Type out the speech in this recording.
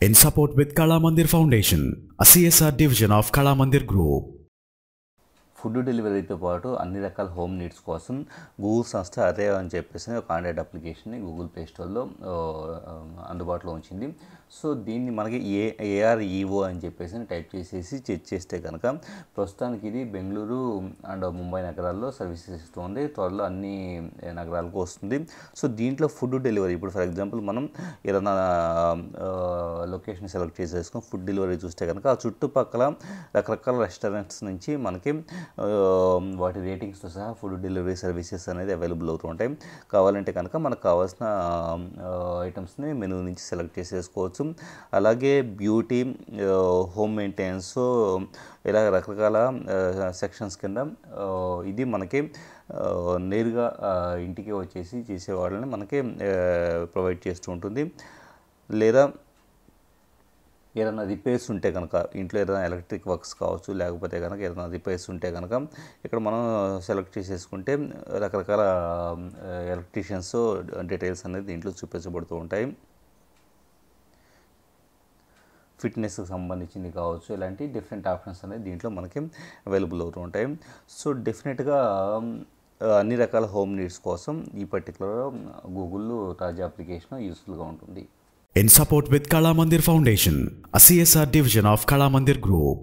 in support with Kala Mandir Foundation, a CSR division of Kala Mandir Group. Food డెలివరీతో పాటు అన్ని రకాల home needs కోసం Google సంస్థ అదే అని చెప్పేసి ఒక ఆండ్రాయిడ్ అప్లికేషన్ని గూగుల్ ప్లే స్టోర్లో అందుబాటులో ఉంచింది. సో దీన్ని మనకి AREO అని చెప్పేసి టైప్ చేసేసి చెక్ చేస్తే కనుక ప్రస్తుతానికి ఇది బెంగళూరు అండ్ ముంబై నగరాల్లో సర్వీసెస్ ఇస్తుంది. త్వరలో అన్ని నగరాలకు వస్తుంది. సో దీంట్లో ఫుడ్ డెలివరీ ఇప్పుడు ఫర్ ఎగ్జాంపుల్ మనం ఏదైనా లొకేషన్ సెలెక్ట్ చేసేసుకొని ఫుడ్ డెలివరీ చూస్తే కనుక ఆ చుట్టుపక్కల రకరకాల రెస్టారెంట్స్ నుంచి మనకి వాటి రేటింగ్స్తో సహా ఫుడ్ డెలివరీ సర్వీసెస్ అనేది అవైలబుల్ అవుతూ ఉంటాయి. కావాలంటే కనుక మనకు కావాల్సిన ఐటమ్స్ని మెనూ నుంచి సెలెక్ట్ చేసేసుకోవచ్చు. అలాగే బ్యూటీ, హోమ్ మెయింటెనెన్స్, ఇలా రకరకాల సెక్షన్స్ కింద ఇది మనకి నేరుగా ఇంటికి వచ్చేసి చేసేవాళ్ళని మనకి ప్రొవైడ్ చేస్తూ ఉంటుంది. లేదా ఏదైనా రిపేర్స్ ఉంటే కనుక ఇంట్లో ఏదైనా ఎలక్ట్రిక్ వర్క్స్ కావచ్చు, లేకపోతే కనుక ఏదైనా రిపేర్స్ ఉంటే కనుక ఇక్కడ మనం సెలెక్ట్ చేసేసుకుంటే రకరకాల ఎలక్ట్రీషియన్స్ డీటెయిల్స్ అనేది దీంట్లో చూపించబడుతూ ఉంటాయి. ఫిట్నెస్కి సంబంధించింది కావచ్చు, ఇలాంటి డిఫరెంట్ ఆప్షన్స్ అనేది దీంట్లో మనకి అవైలబుల్ అవుతూ ఉంటాయి. సో డెఫినెట్గా అన్ని రకాల హోమ్ నీడ్స్ కోసం ఈ పర్టికులర్ గూగుల్ తాజా అప్లికేషన్ యూస్ఫుల్గా ఉంటుంది. In support with Kala Mandir Foundation, a CSR division of Kala Mandir Group.